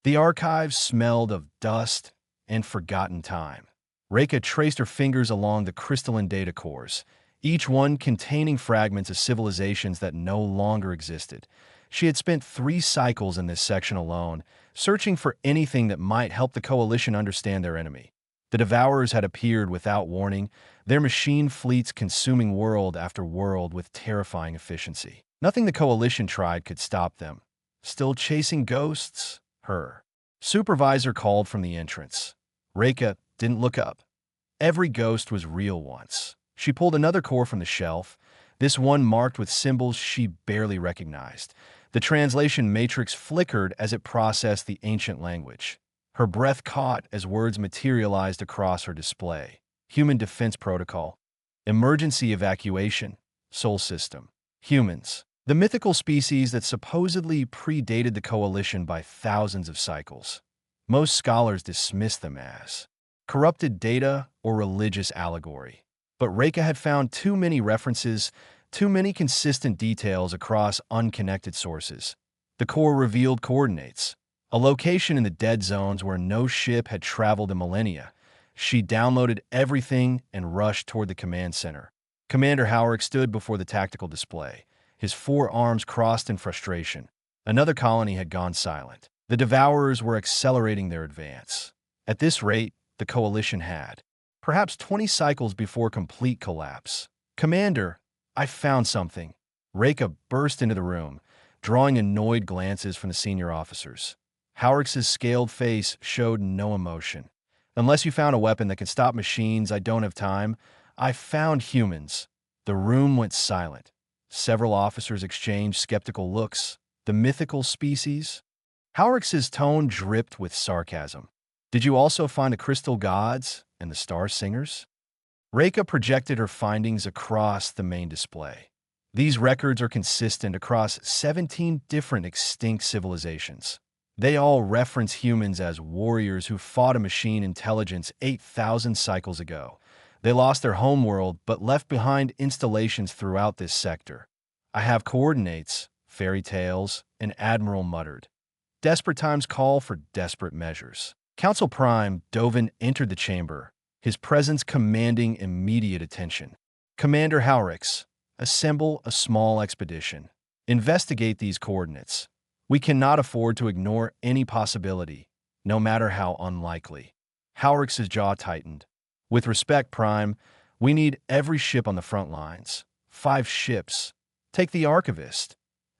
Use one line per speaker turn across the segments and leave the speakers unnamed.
The archives smelled of dust and forgotten time. Reika traced her fingers along the crystalline data cores, each one containing fragments of civilizations that no longer existed. She had spent 3 cycles in this section alone, searching for anything that might help the Coalition understand their enemy. The Devourers had appeared without warning, their machine fleets consuming world after world with terrifying efficiency. Nothing the Coalition tried could stop them. Still chasing ghosts? Her supervisor called from the entrance. Reika didn't look up. Every ghost was real once. She pulled another core from the shelf, this one marked with symbols she barely recognized. The translation matrix flickered as it processed the ancient language. Her breath caught as words materialized across her display. Human Defense Protocol. Emergency Evacuation. Sol System. Humans. The mythical species that supposedly predated the Coalition by thousands of cycles. Most scholars dismiss them as corrupted data or religious allegory. But Reika had found too many references, too many consistent details across unconnected sources. The core revealed coordinates, a location in the dead zones where no ship had traveled in millennia. She downloaded everything and rushed toward the command center. Commander Howard stood before the tactical display, his 4 arms crossed in frustration. Another colony had gone silent. The Devourers were accelerating their advance. At this rate, the Coalition had perhaps 20 cycles before complete collapse. Commander, I found something. Reika burst into the room, drawing annoyed glances from the senior officers. Howrick's scaled face showed no emotion. Unless you found a weapon that can stop machines, I don't have time. I found humans. The room went silent. Several officers exchanged skeptical looks. The mythical species? Howrick's tone dripped with sarcasm. Did you also find the crystal gods and the star singers? Reika projected her findings across the main display. These records are consistent across 17 different extinct civilizations. They all reference humans as warriors who fought a machine intelligence 8,000 cycles ago. They lost their homeworld but left behind installations throughout this sector. I have coordinates, fairy tales, an admiral muttered. Desperate times call for desperate measures. Council Prime Dovin entered the chamber, his presence commanding immediate attention. Commander Howricks, assemble a small expedition. Investigate these coordinates. We cannot afford to ignore any possibility, no matter how unlikely. Howricks' jaw tightened. With respect, Prime, we need every ship on the front lines. 5 ships. Take the Archivist.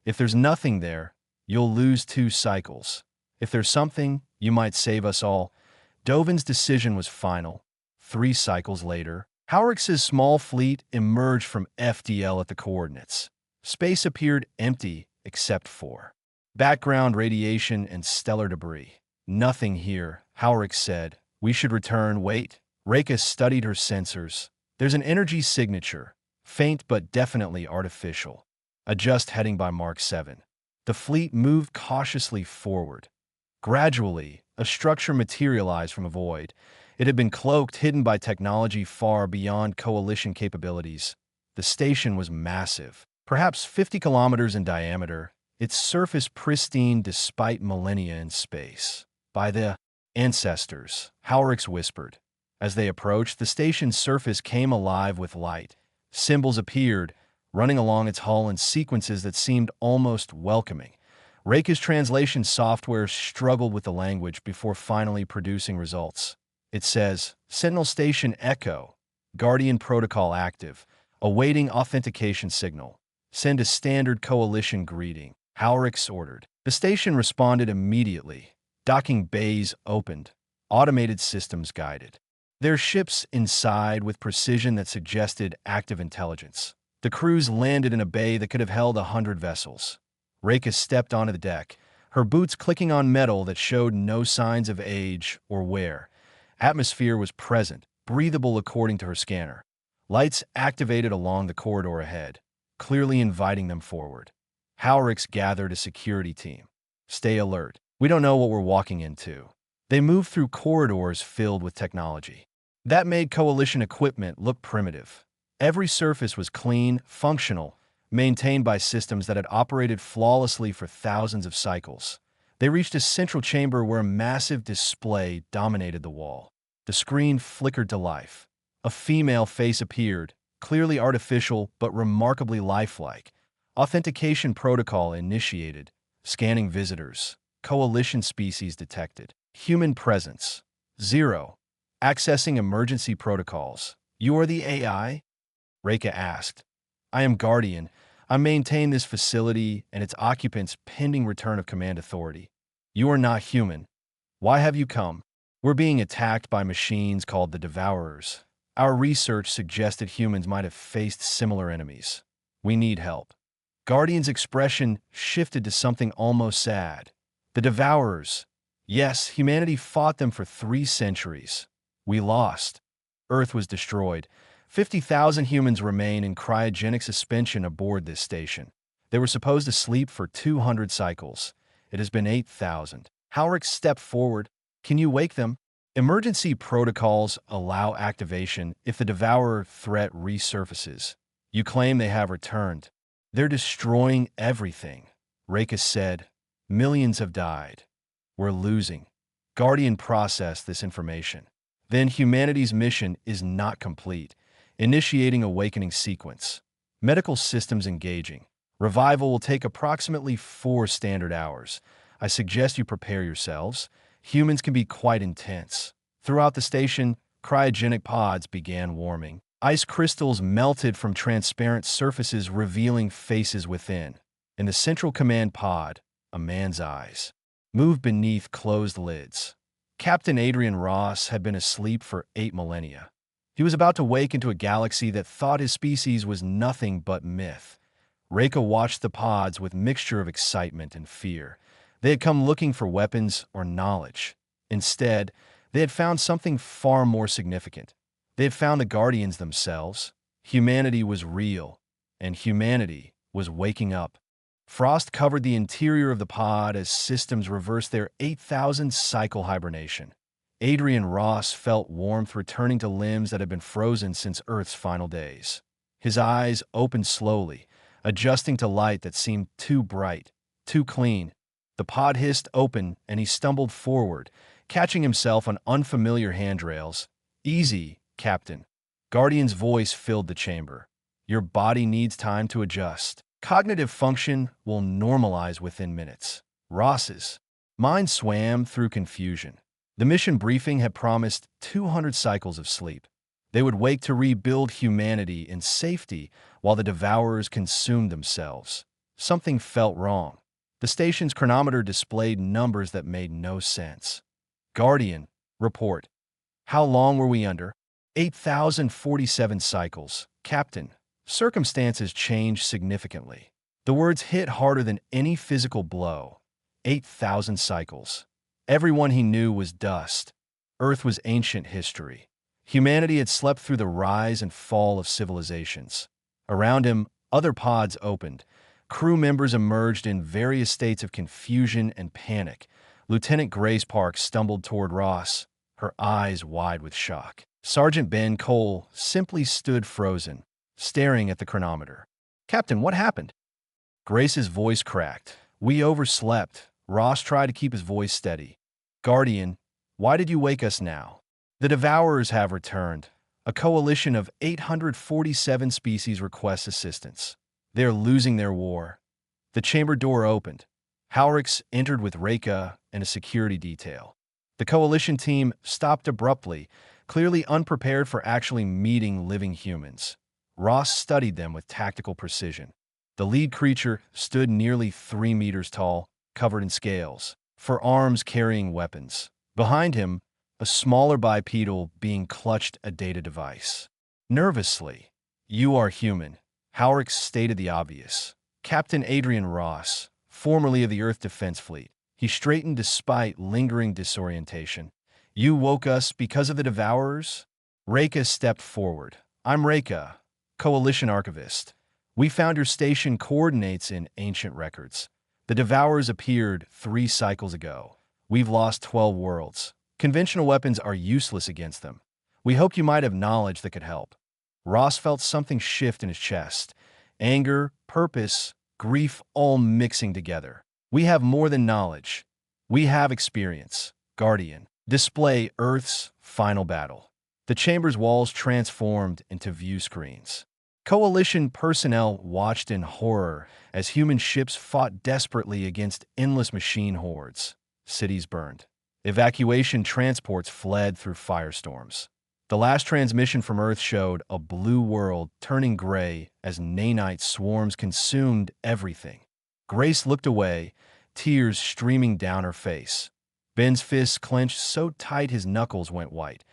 If there's nothing there, you'll lose 2 cycles. If there's something, you might save us all. Dovin's decision was final. 3 cycles later, Howricks' small fleet emerged from FDL at the coordinates. Space appeared empty except for background radiation and stellar debris. Nothing here, Howricks said. We should return. Wait. Reika studied her sensors. There's an energy signature, faint but definitely artificial. Adjust heading by Mark 7. The fleet moved cautiously forward. Gradually, a structure materialized from a void. It had been cloaked, hidden by technology far beyond Coalition capabilities. The station was massive, perhaps 50 kilometers in diameter, its surface pristine despite millennia in space. By the ancestors, Howricks whispered. As they approached, the station's surface came alive with light. Symbols appeared, running along its hull in sequences that seemed almost welcoming. Reika's translation software struggled with the language before finally producing results. It says, Sentinel Station Echo, Guardian Protocol active, awaiting authentication signal. Send a standard Coalition greeting, Howricks ordered. The station responded immediately. Docking bays opened. Automated systems guided. Their ships inside with precision that suggested active intelligence. The crews landed in a bay that could have held 100 vessels. Reika stepped onto the deck, her boots clicking on metal that showed no signs of age or wear. Atmosphere was present, breathable according to her scanner. Lights activated along the corridor ahead, clearly inviting them forward. Howricks gathered a security team. Stay alert. We don't know what we're walking into. They moved through corridors filled with technology. That made Coalition equipment look primitive. Every surface was clean, functional, maintained by systems that had operated flawlessly for thousands of cycles. They reached a central chamber where a massive display dominated the wall. The screen flickered to life. A female face appeared, clearly artificial but remarkably lifelike. Authentication protocol initiated. Scanning visitors. Coalition species detected. Human presence. 0. Accessing emergency protocols. You are the AI? Reika asked. I am Guardian. I maintain this facility and its occupants pending return of command authority. You are not human. Why have you come? We're being attacked by machines called the Devourers. Our research suggested humans might have faced similar enemies. We need help. Guardian's expression shifted to something almost sad. The Devourers. Yes, humanity fought them for 3 centuries. We lost. Earth was destroyed. 50,000 humans remain in cryogenic suspension aboard this station. They were supposed to sleep for 200 cycles. It has been 8,000. Howrick stepped forward. Can you wake them? Emergency protocols allow activation if the Devourer threat resurfaces. You claim they have returned. They're destroying everything. Reika said. Millions have died. We're losing. Guardian processed this information. Then humanity's mission is not complete. Initiating awakening sequence. Medical systems engaging. Revival will take approximately 4 standard hours. I suggest you prepare yourselves. Humans can be quite intense. Throughout the station, cryogenic pods began warming. Ice crystals melted from transparent surfaces, revealing faces within. In the central command pod, a man's eyes moved beneath closed lids. Captain Adrian Ross had been asleep for 8 millennia. He was about to wake into a galaxy that thought his species was nothing but myth. Reika watched the pods with mixture of excitement and fear. They had come looking for weapons or knowledge. Instead, they had found something far more significant. They had found the Guardians themselves. Humanity was real, and humanity was waking up. Frost covered the interior of the pod as systems reversed their 8,000 cycle hibernation. Adrian Ross felt warmth returning to limbs that had been frozen since Earth's final days. His eyes opened slowly, adjusting to light that seemed too bright, too clean. The pod hissed open, and he stumbled forward, catching himself on unfamiliar handrails. Easy, Captain. Guardian's voice filled the chamber. Your body needs time to adjust. Cognitive function will normalize within minutes. Ross's mind swam through confusion. The mission briefing had promised 200 cycles of sleep. They would wake to rebuild humanity in safety while the Devourers consumed themselves. Something felt wrong. The station's chronometer displayed numbers that made no sense. Guardian, report. How long were we under? 8,047 cycles. Captain, circumstances changed significantly. The words hit harder than any physical blow. 8,000 cycles. Everyone he knew was dust. Earth was ancient history. Humanity had slept through the rise and fall of civilizations. Around him, other pods opened. Crew members emerged in various states of confusion and panic. Lieutenant Grace Park stumbled toward Ross, her eyes wide with shock. Sergeant Ben Cole simply stood frozen, staring at the chronometer. Captain, what happened? Grace's voice cracked. We overslept. Ross tried to keep his voice steady. Guardian, why did you wake us now? The Devourers have returned. A coalition of 847 species requests assistance. They're losing their war. The chamber door opened. Howricks entered with Reika and a security detail. The coalition team stopped abruptly, clearly unprepared for actually meeting living humans. Ross studied them with tactical precision. The lead creature stood nearly 3 meters tall, covered in scales, for arms carrying weapons. Behind him, a smaller bipedal being clutched a data device. Nervously, you are human. Howricks stated the obvious. Captain Adrian Ross, formerly of the Earth Defense Fleet. He straightened despite lingering disorientation. You woke us because of the Devourers? Reika stepped forward. I'm Reika, Coalition Archivist. We found your station coordinates in ancient records. The Devourers appeared 3 cycles ago. We've lost 12 worlds. Conventional weapons are useless against them. We hoped you might have knowledge that could help. Ross felt something shift in his chest. Anger, purpose, grief all mixing together. We have more than knowledge. We have experience. Guardian. Display Earth's final battle. The chamber's walls transformed into view screens. Coalition personnel watched in horror as human ships fought desperately against endless machine hordes. Cities burned. Evacuation transports fled through firestorms. The last transmission from Earth showed a blue world turning gray as nanite swarms consumed everything. Grace looked away, tears streaming down her face. Ben's fists clenched so tight his knuckles went white.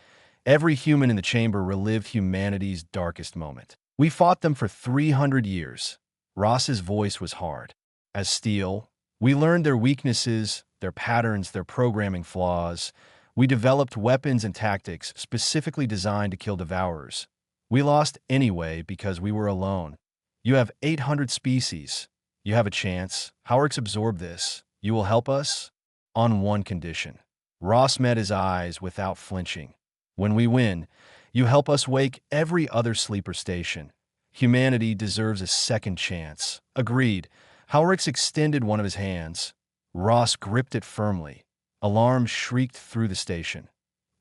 Every human in the chamber relived humanity's darkest moment. We fought them for 300 years. Ross's voice was hard as steel. We learned their weaknesses, their patterns, their programming flaws. We developed weapons and tactics specifically designed to kill devourers. We lost anyway because we were alone. You have 800 species. You have a chance. HFY absorb this. You will help us? On one condition. Ross met his eyes without flinching. When we win, you help us wake every other sleeper station. Humanity deserves a second chance. Agreed. HFY extended one of his hands. Ross gripped it firmly. Alarm shrieked through the station.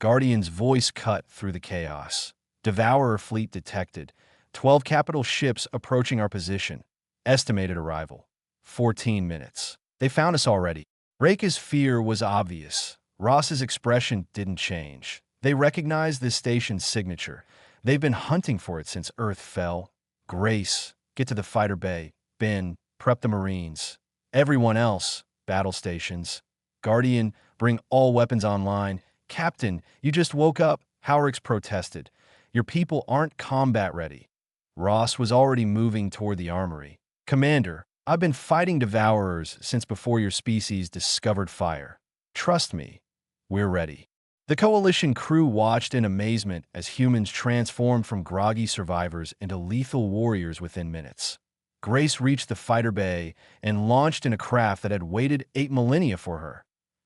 Guardian's voice cut through the chaos. Devourer fleet detected. 12 capital ships approaching our position. Estimated arrival. 14 minutes. They found us already. Reika's fear was obvious. Ross's expression didn't change. They recognized this station's signature. They've been hunting for it since Earth fell. Grace, get to the fighter bay. Ben, prep the Marines. Everyone else, battle stations. Guardian, bring all weapons online. Captain, you just woke up. HFY protested. Your people aren't combat ready. Ross was already moving toward the armory. Commander, I've been fighting devourers since before your species discovered fire. Trust me, we're ready. The Coalition crew watched in amazement as humans transformed from groggy survivors into lethal warriors within minutes. Grace reached the fighter bay and launched in a craft that had waited 8 millennia for her.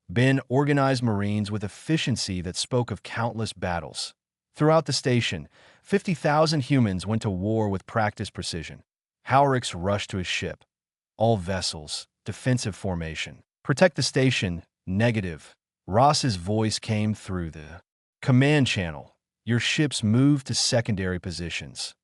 Ben organized Marines with efficiency that spoke of countless battles. Throughout the station, 50,000 humans went to war with practiced precision. HFY rushed to his ship. All vessels, defensive formation. Protect the station, negative. Ross's voice came through the command channel. Your ships move to secondary positions.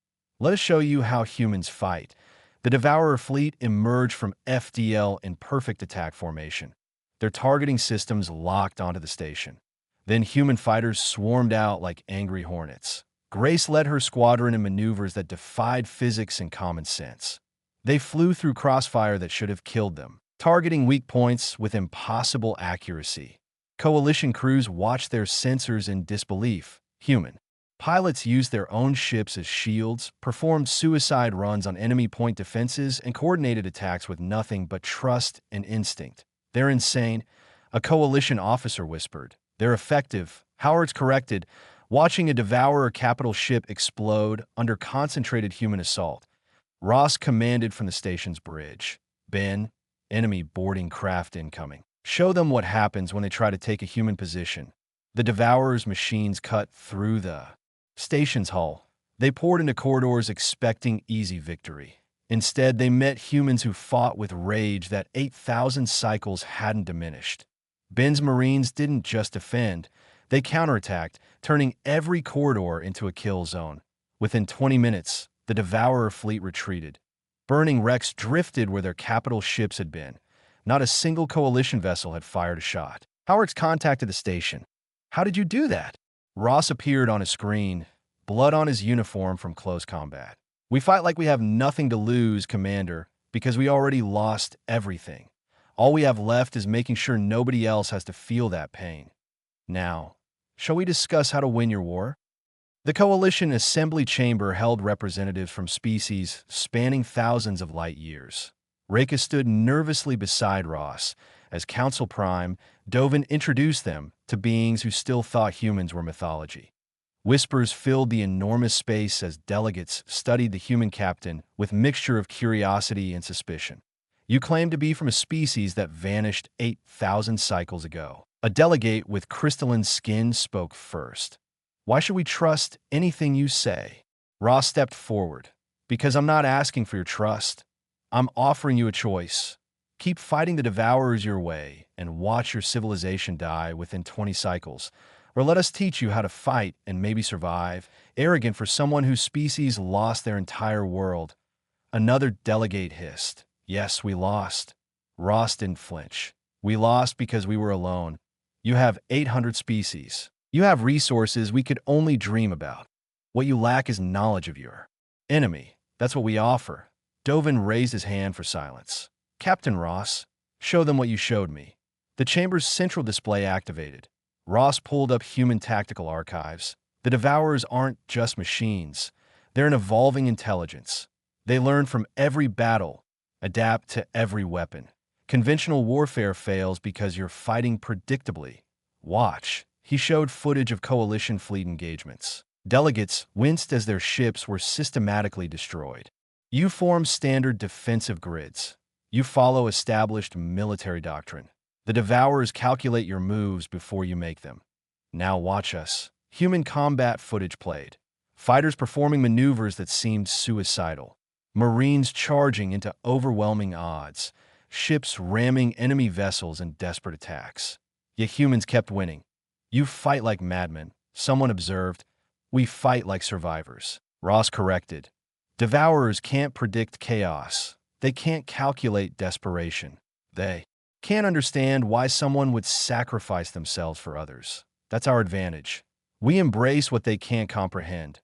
Let us show you how humans fight. The Devourer fleet emerged from FDL in perfect attack formation. Their targeting systems locked onto the station. Then human fighters swarmed out like angry hornets. Grace led her squadron in maneuvers that defied physics and common sense. They flew through crossfire that should have killed them, targeting weak points with impossible accuracy. Coalition crews watched their sensors in disbelief. Human pilots used their own ships as shields, performed suicide runs on enemy point defenses, and coordinated attacks with nothing but trust and instinct. They're insane, a Coalition officer whispered. They're effective. HFY corrected, watching a Devourer capital ship explode under concentrated human assault. Ross commanded from the station's bridge. Ben, enemy boarding craft incoming. Show them what happens when they try to take a human position. The Devourer's machines cut through the station's hull. They poured into corridors expecting easy victory. Instead, they met humans who fought with rage that 8,000 cycles hadn't diminished. Ben's Marines didn't just defend, they counterattacked, turning every corridor into a kill zone. Within 20 minutes, the Devourer fleet retreated. Burning wrecks drifted where their capital ships had been. Not a single Coalition vessel had fired a shot. HFY contacted the station. How did you do that? Ross appeared on his screen, blood on his uniform from close combat. We fight like we have nothing to lose, Commander, because we already lost everything. All we have left is making sure nobody else has to feel that pain. Now, shall we discuss how to win your war? The Coalition Assembly Chamber held representatives from species spanning thousands of light years. Reika stood nervously beside Ross as Council Prime Dovin introduced them to beings who still thought humans were mythology. Whispers filled the enormous space as delegates studied the human captain with mixture of curiosity and suspicion. You claim to be from a species that vanished 8,000 cycles ago. A delegate with crystalline skin spoke first. Why should we trust anything you say? Ross stepped forward. Because I'm not asking for your trust. I'm offering you a choice. Keep fighting the Devourers your way, and watch your civilization die within 20 cycles. Or let us teach you how to fight and maybe survive. Arrogant for someone whose species lost their entire world. Another delegate hissed. Yes, we lost. Ross didn't flinch. We lost because we were alone. You have 800 species. You have resources we could only dream about. What you lack is knowledge of your enemy. That's what we offer. Dovin raised his hand for silence. Captain Ross, show them what you showed me. The chamber's central display activated. Ross pulled up human tactical archives. The Devourers aren't just machines. They're an evolving intelligence. They learn from every battle, adapt to every weapon. Conventional warfare fails because you're fighting predictably. Watch. He showed footage of coalition fleet engagements. Delegates winced as their ships were systematically destroyed. You form standard defensive grids. You follow established military doctrine. The Devourers calculate your moves before you make them. Now watch us. Human combat footage played. Fighters performing maneuvers that seemed suicidal. Marines charging into overwhelming odds. Ships ramming enemy vessels in desperate attacks. Yet humans kept winning. You fight like madmen, someone observed. We fight like survivors. Ross corrected. Devourers can't predict chaos. They can't calculate desperation. They can't understand why someone would sacrifice themselves for others. That's our advantage. We embrace what they can't comprehend.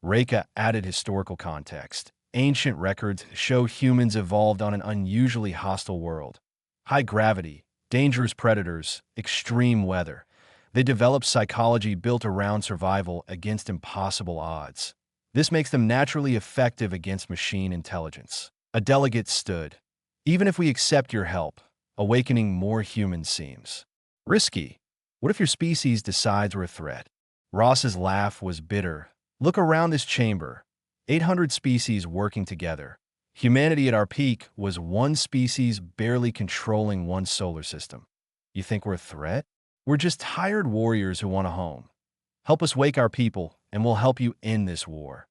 Reka added historical context. Ancient records show humans evolved on an unusually hostile world. High gravity, dangerous predators, extreme weather. They developed psychology built around survival against impossible odds. This makes them naturally effective against machine intelligence. A delegate stood. Even if we accept your help, awakening more humans seems risky. What if your species decides we're a threat? Ross's laugh was bitter. Look around this chamber. 800 species working together. Humanity at our peak was one species barely controlling one solar system. You think we're a threat? We're just tired warriors who want a home. Help us wake our people, and we'll help you end this war.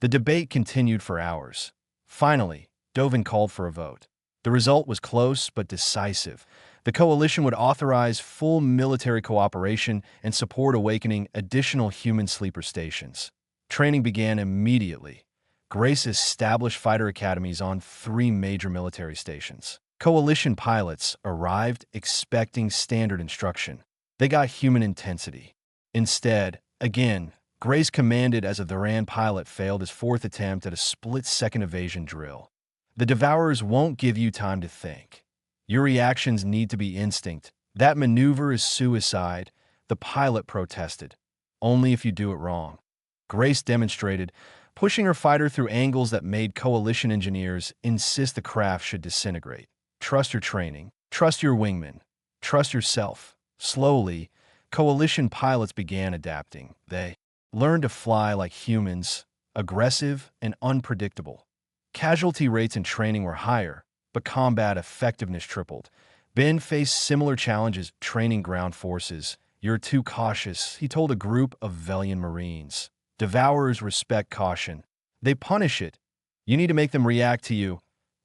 The debate continued for hours. Finally, Dovin called for a vote. The result was close but decisive. The coalition would authorize full military cooperation and support awakening additional human sleeper stations. Training began immediately. Grace established fighter academies on 3 major military stations. Coalition pilots arrived expecting standard instruction. They got human intensity. Instead, again, Grace commanded as a Thuran pilot failed his 4th attempt at a split-second evasion drill. The Devourers won't give you time to think. Your reactions need to be instinct. That maneuver is suicide, the pilot protested. Only if you do it wrong. Grace demonstrated, pushing her fighter through angles that made coalition engineers insist the craft should disintegrate. Trust your training. Trust your wingman. Trust yourself. Slowly, coalition pilots began adapting. They learned to fly like humans, aggressive and unpredictable. Casualty rates in training were higher, but combat effectiveness tripled. Ben faced similar challenges training ground forces. You're too cautious, he told a group of Velian Marines. Devourers respect caution. They punish it. You need to make them react to you,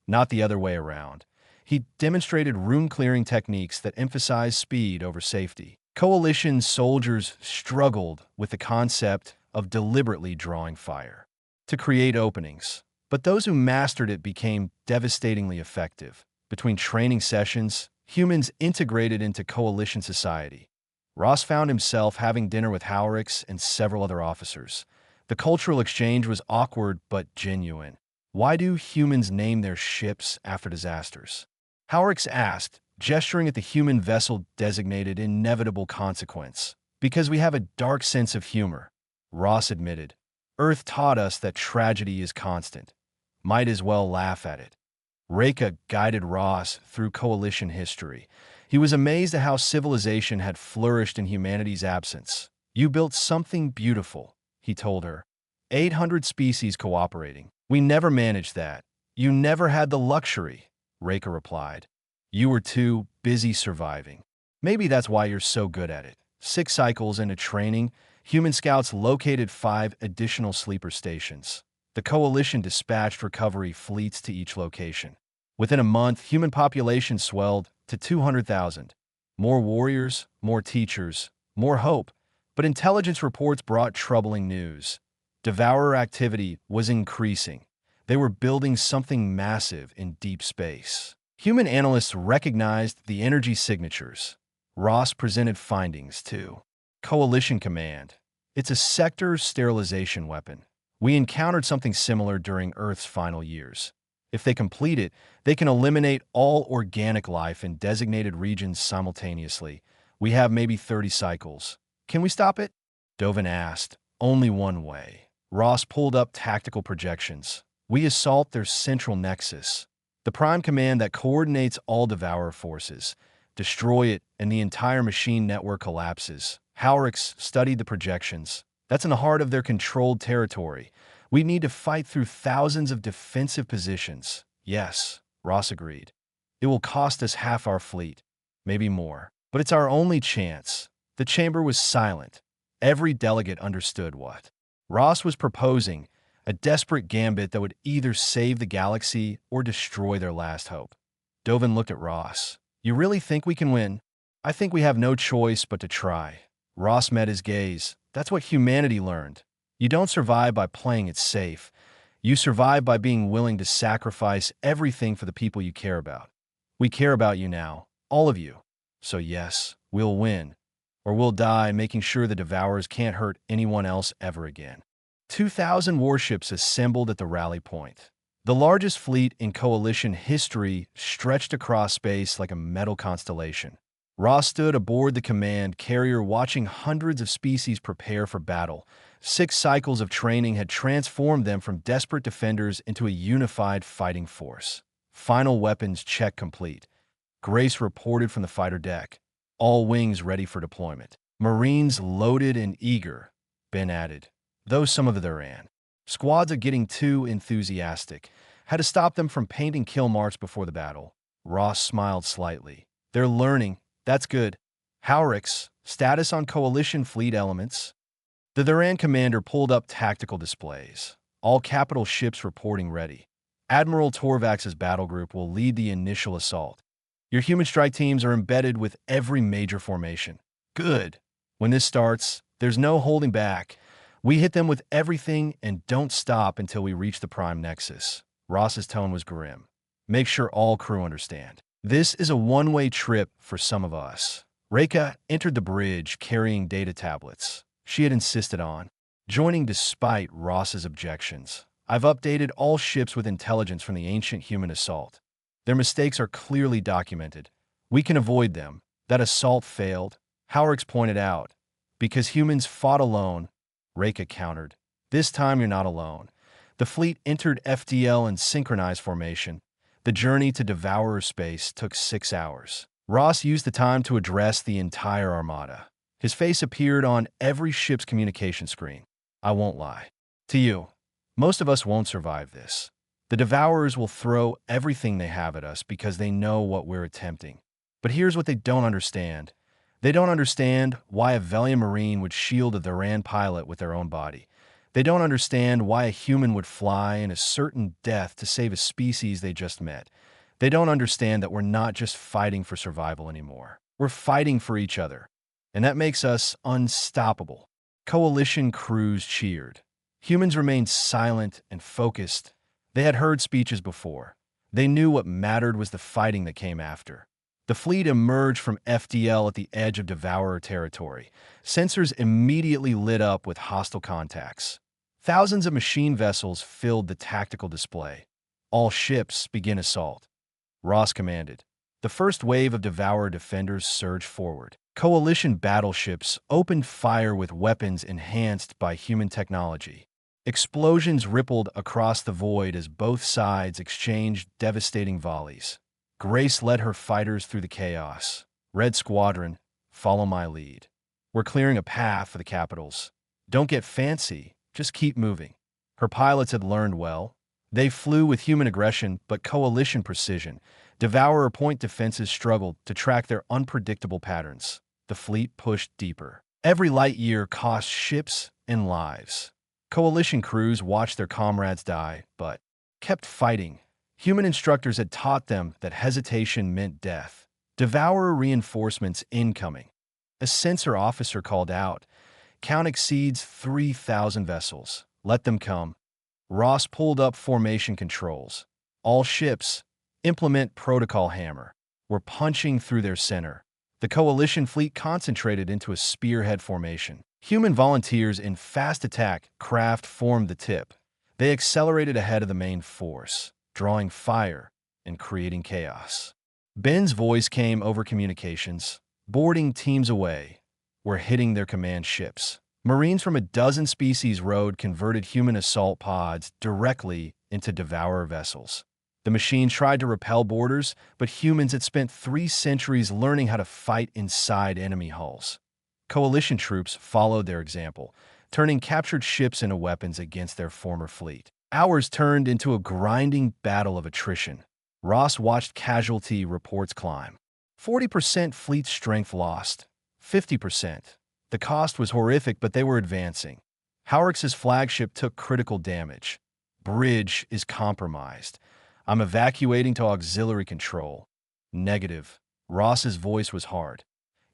not the other way around. He demonstrated room-clearing techniques that emphasized speed over safety. Coalition soldiers struggled with the concept of deliberately drawing fire to create openings, but those who mastered it became devastatingly effective. Between training sessions, humans integrated into coalition society. Ross found himself having dinner with Howrix and several other officers. The cultural exchange was awkward but genuine. Why do humans name their ships after disasters? Howrix asked, gesturing at the human vessel designated inevitable consequence. Because we have a dark sense of humor, Ross admitted. Earth taught us that tragedy is constant. Might as well laugh at it. Reka guided Ross through coalition history. He was amazed at how civilization had flourished in humanity's absence. You built something beautiful, he told her. 800 species cooperating. We never managed that. You never had the luxury, Reka replied. You were too busy surviving. Maybe that's why you're so good at it. 6 cycles into training, human scouts located 5 additional sleeper stations. The coalition dispatched recovery fleets to each location. Within a month, human population swelled to 200,000. More warriors, more teachers, more hope. But intelligence reports brought troubling news. Devourer activity was increasing. They were building something massive in deep space. Human analysts recognized the energy signatures. Ross presented findings too. Coalition Command. It's a sector sterilization weapon. We encountered something similar during Earth's final years. If they complete it, they can eliminate all organic life in designated regions simultaneously. We have maybe 30 cycles. Can we stop it? Dovin asked. Only one way. Ross pulled up tactical projections. We assault their central nexus, the prime command that coordinates all Devourer forces. Destroy it, and the entire machine network collapses. Howrix studied the projections. That's in the heart of their controlled territory. We need to fight through thousands of defensive positions. Yes, Ross agreed. It will cost us half our fleet, maybe more. But it's our only chance. The chamber was silent. Every delegate understood what Ross was proposing, a desperate gambit that would either save the galaxy or destroy their last hope. Dovin looked at Ross. You really think we can win? I think we have no choice but to try. Ross met his gaze. That's what humanity learned. You don't survive by playing it safe. You survive by being willing to sacrifice everything for the people you care about. We care about you now, all of you. So yes, we'll win. Or we'll die making sure the Devourers can't hurt anyone else ever again. 2,000 warships assembled at the rally point. The largest fleet in Coalition history stretched across space like a metal constellation. Ross stood aboard the command carrier watching hundreds of species prepare for battle. 6 cycles of training had transformed them from desperate defenders into a unified fighting force. Final weapons check complete. Grace reported from the fighter deck. All wings ready for deployment. Marines loaded and eager, Ben added. Though some of them ran. Squads are getting too enthusiastic. Had to stop them from painting kill marks before the battle. Ross smiled slightly. They're learning. That's good. Howrix, status on Coalition fleet elements. The Duran commander pulled up tactical displays. All capital ships reporting ready. Admiral Torvax's battle group will lead the initial assault. Your human strike teams are embedded with every major formation. Good. When this starts, there's no holding back. We hit them with everything and don't stop until we reach the prime nexus. Ross's tone was grim. Make sure all crew understand. This is a one-way trip for some of us. Reka entered the bridge carrying data tablets. She had insisted on joining despite Ross's objections. I've updated all ships with intelligence from the ancient human assault. Their mistakes are clearly documented. We can avoid them. That assault failed, Howrix pointed out. Because humans fought alone, Reka countered. This time you're not alone. The fleet entered FDL in synchronized formation. The journey to Devourer space took 6 hours. Ross used the time to address the entire armada. His face appeared on every ship's communication screen. I won't lie to you. Most of us won't survive this. The Devourers will throw everything they have at us because they know what we're attempting. But here's what they don't understand. They don't understand why a Velian Marine would shield a Duran pilot with their own body. They don't understand why a human would fly in a certain death to save a species they just met. They don't understand that we're not just fighting for survival anymore. We're fighting for each other. And that makes us unstoppable. Coalition crews cheered. Humans remained silent and focused. They had heard speeches before. They knew what mattered was the fighting that came after. The fleet emerged from FDL at the edge of Devourer territory. Sensors immediately lit up with hostile contacts. Thousands of machine vessels filled the tactical display. All ships begin assault. Ross commanded. The first wave of Devourer defenders surged forward. Coalition battleships opened fire with weapons enhanced by human technology. Explosions rippled across the void as both sides exchanged devastating volleys. Grace led her fighters through the chaos. Red Squadron, follow my lead. We're clearing a path for the capitals. Don't get fancy, just keep moving. Her pilots had learned well. They flew with human aggression but Coalition precision. Devourer point defenses struggled to track their unpredictable patterns. The fleet pushed deeper. Every light year cost ships and lives. Coalition crews watched their comrades die, but kept fighting. Human instructors had taught them that hesitation meant death. Devourer reinforcements incoming. A sensor officer called out. Count exceeds 3,000 vessels. Let them come. Ross pulled up formation controls. All ships, implement protocol hammer. We're punching through their center. The coalition fleet concentrated into a spearhead formation. Human volunteers in fast attack craft formed the tip. They accelerated ahead of the main force, drawing fire and creating chaos. Ben's voice came over communications. Boarding teams away. We're hitting their command ships. Marines from a dozen species rode converted human assault pods directly into devourer vessels. The machine tried to repel boarders, but humans had spent 3 centuries learning how to fight inside enemy hulls. Coalition troops followed their example, turning captured ships into weapons against their former fleet. Hours turned into a grinding battle of attrition. Ross watched casualty reports climb. 40% fleet strength lost. 50%. The cost was horrific, but they were advancing. Howrix's flagship took critical damage. Bridge is compromised. I'm evacuating to auxiliary control. Negative. Ross's voice was hard.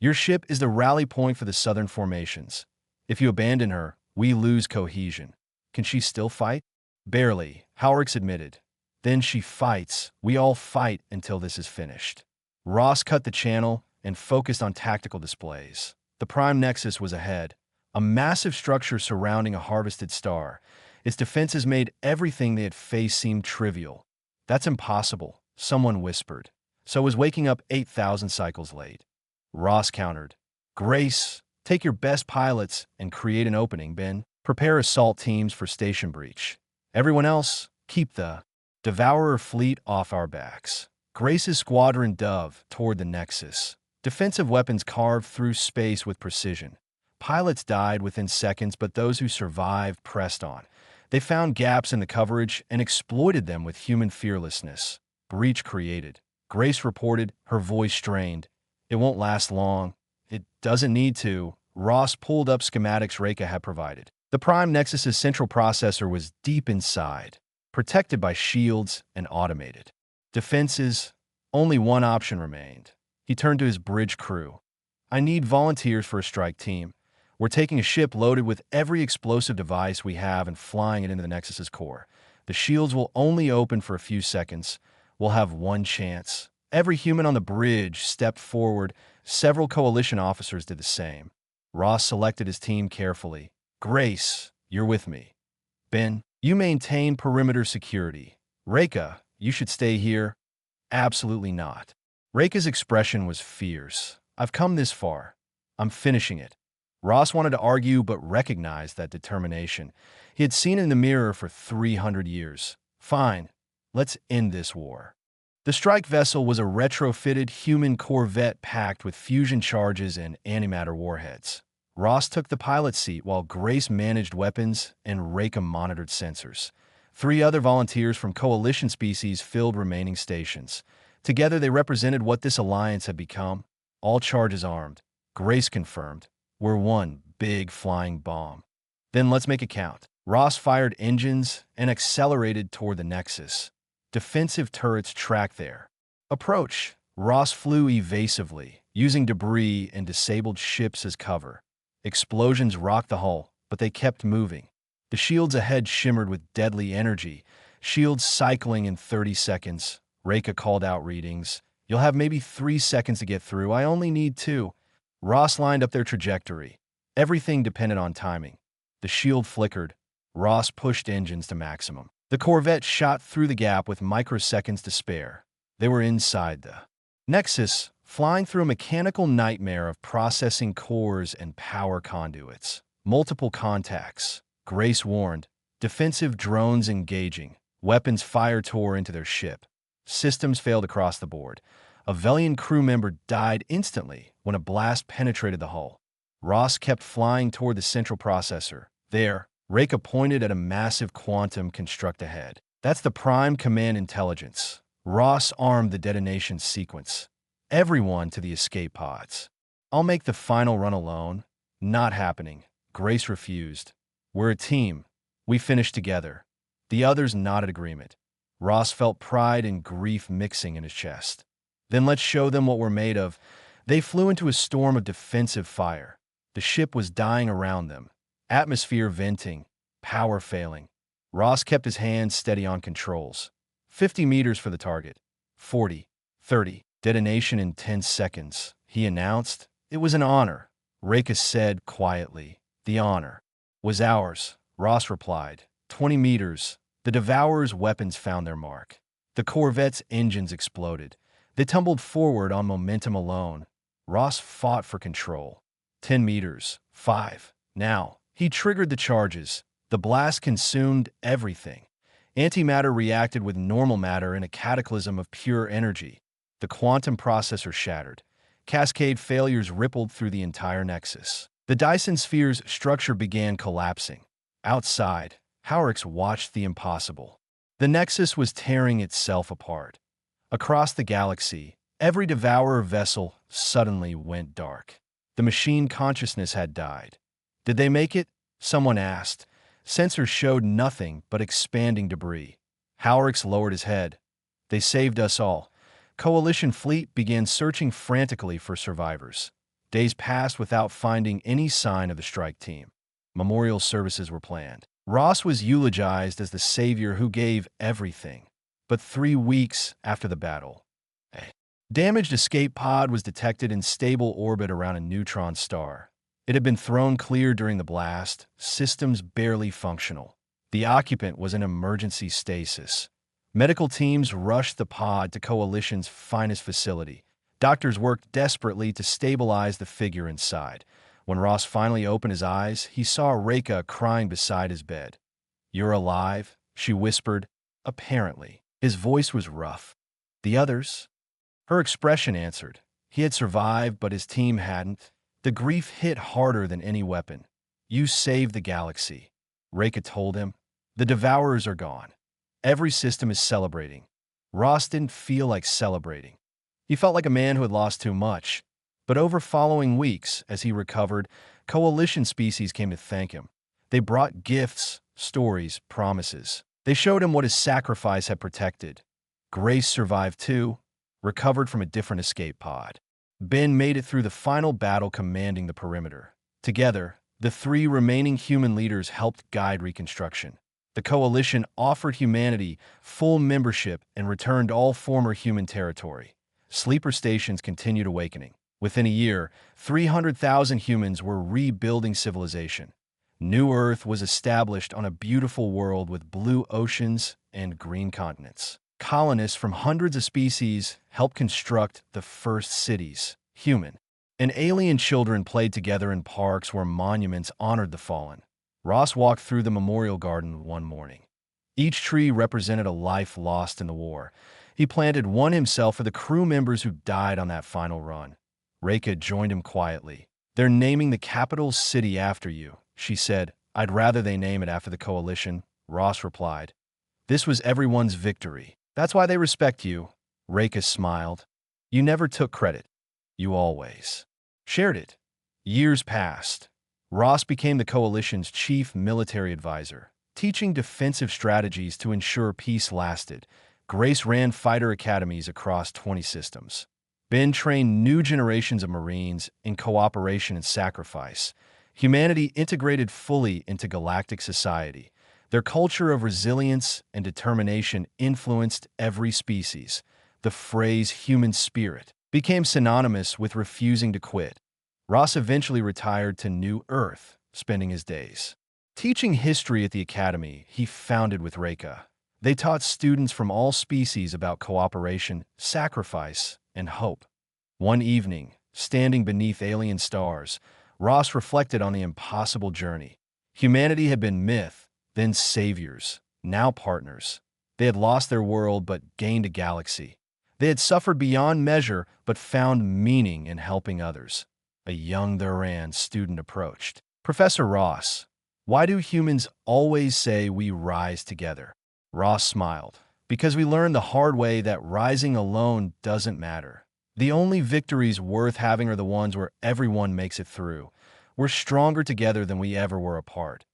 Your ship is the rally point for the southern formations. If you abandon her, we lose cohesion. Can she still fight? Barely, Howrix admitted. Then she fights. We all fight until this is finished. Ross cut the channel and focused on tactical displays. The Prime Nexus was ahead, a massive structure surrounding a harvested star. Its defenses made everything they had faced seem trivial. That's impossible, someone whispered. So was waking up 8,000 cycles late. Ross countered. Grace, take your best pilots and create an opening, Ben. Prepare assault teams for station breach. Everyone else, keep the Devourer fleet off our backs. Grace's squadron dove toward the Nexus. Defensive weapons carved through space with precision. Pilots died within seconds, but those who survived pressed on. They found gaps in the coverage and exploited them with human fearlessness. Breach created. Grace reported, her voice strained. It won't last long. It doesn't need to. Ross pulled up schematics Reka had provided. The Prime Nexus's central processor was deep inside, protected by shields and automated. Defenses, only one option remained. He turned to his bridge crew. I need volunteers for a strike team. We're taking a ship loaded with every explosive device we have and flying it into the Nexus's core. The shields will only open for a few seconds. We'll have one chance. Every human on the bridge stepped forward. Several coalition officers did the same. Ross selected his team carefully. Grace, you're with me. Ben, you maintain perimeter security. Reka, you should stay here. Absolutely not. Reka's expression was fierce. I've come this far. I'm finishing it. Ross wanted to argue, but recognized that determination. He had seen it in the mirror for 300 years. Fine, let's end this war. The strike vessel was a retrofitted human corvette packed with fusion charges and antimatter warheads. Ross took the pilot's seat while Grace managed weapons and Reka monitored sensors. 3 other volunteers from coalition species filled remaining stations. Together they represented what this alliance had become. All charges armed. Grace confirmed. We're one big flying bomb. Then let's make it count. Ross fired engines and accelerated toward the Nexus. Defensive turrets tracked there. Approach. Ross flew evasively, using debris and disabled ships as cover. Explosions rocked the hull, but they kept moving. The shields ahead shimmered with deadly energy, shields cycling in 30 seconds. Reka called out readings. You'll have maybe 3 seconds to get through. I only need 2. Ross lined up their trajectory. Everything depended on timing. The shield flickered. Ross pushed engines to maximum. The Corvette shot through the gap with microseconds to spare. They were inside the Nexus, flying through a mechanical nightmare of processing cores and power conduits. Multiple contacts. Grace warned. Defensive drones engaging. Weapons fire tore into their ship. Systems failed across the board. A Velian crew member died instantly when a blast penetrated the hull. Ross kept flying toward the central processor. There, Reka pointed at a massive quantum construct ahead. That's the Prime Command Intelligence. Ross armed the detonation sequence. Everyone to the escape pods. I'll make the final run alone. Not happening. Grace refused. We're a team. We finish together. The others nodded agreement. Ross felt pride and grief mixing in his chest. Then let's show them what we're made of. They flew into a storm of defensive fire. The ship was dying around them, atmosphere venting, power failing. Ross kept his hands steady on controls. 50 meters for the target. 40, 30. Detonation in 10 seconds, he announced. It was an honor, Reka said quietly. The honor was ours, Ross replied. 20 meters. The Devourer's weapons found their mark. The Corvette's engines exploded. They tumbled forward on momentum alone. Ross fought for control. 10 meters. 5. Now, he triggered the charges. The blast consumed everything. Antimatter reacted with normal matter in a cataclysm of pure energy. The quantum processor shattered. Cascade failures rippled through the entire nexus. The Dyson sphere's structure began collapsing. Outside, Howrix watched the impossible. The nexus was tearing itself apart. Across the galaxy, every Devourer vessel suddenly went dark. The machine consciousness had died. Did they make it? Someone asked. Sensors showed nothing but expanding debris. Howrix lowered his head. They saved us all. Coalition fleet began searching frantically for survivors. Days passed without finding any sign of the strike team. Memorial services were planned. Ross was eulogized as the savior who gave everything. But 3 weeks after the battle, a damaged escape pod was detected in stable orbit around a neutron star. It had been thrown clear during the blast, systems barely functional. The occupant was in emergency stasis. Medical teams rushed the pod to Coalition's finest facility. Doctors worked desperately to stabilize the figure inside. When Ross finally opened his eyes, he saw Reka crying beside his bed. "You're alive?" she whispered. Apparently, his voice was rough. "The others?" Her expression answered. He had survived, but his team hadn't. The grief hit harder than any weapon. "You saved the galaxy," Reka told him. "The Devourers are gone. Every system is celebrating." Ross didn't feel like celebrating. He felt like a man who had lost too much. But over following weeks, as he recovered, Coalition species came to thank him. They brought gifts, stories, promises. They showed him what his sacrifice had protected. Grace survived too, recovered from a different escape pod. Ben made it through the final battle commanding the perimeter. Together, the 3 remaining human leaders helped guide reconstruction. The Coalition offered humanity full membership and returned all former human territory. Sleeper stations continued awakening. Within a year, 300,000 humans were rebuilding civilization. New Earth was established on a beautiful world with blue oceans and green continents. Colonists from hundreds of species helped construct the first cities, human. And alien children played together in parks where monuments honored the fallen. Ross walked through the memorial garden one morning. Each tree represented a life lost in the war. He planted one himself for the crew members who died on that final run. Reka joined him quietly. "They're naming the capital city after you," she said. "I'd rather they name it after the Coalition," Ross replied. "This was everyone's victory. That's why they respect you." Reka smiled. "You never took credit. You always shared it." Years passed. Ross became the Coalition's chief military advisor, teaching defensive strategies to ensure peace lasted. Grace ran fighter academies across 20 systems. Ben trained new generations of Marines in cooperation and sacrifice. Humanity integrated fully into galactic society. Their culture of resilience and determination influenced every species. The phrase human spirit became synonymous with refusing to quit. Ross eventually retired to New Earth, spending his days teaching history at the academy he founded with Reka. They taught students from all species about cooperation, sacrifice, and hope. One evening, standing beneath alien stars, Ross reflected on the impossible journey. Humanity had been myth, then saviors, now partners. They had lost their world but gained a galaxy. They had suffered beyond measure but found meaning in helping others. A young Thuran student approached. "Professor Ross, why do humans always say we rise together?" Ross smiled. "Because we learned the hard way that rising alone doesn't matter. The only victories worth having are the ones where everyone makes it through. We're stronger together than we ever were apart.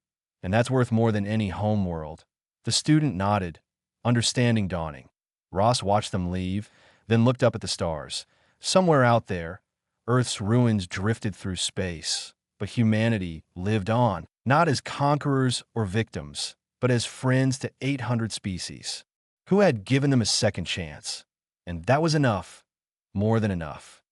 And that's worth more than any homeworld." The student nodded, understanding dawning. Ross watched them leave. then looked up at the stars. Somewhere out there, Earth's ruins drifted through space, but humanity lived on, not as conquerors or victims, but as friends to 800 species, who had given them a second chance. And that was enough, more than enough.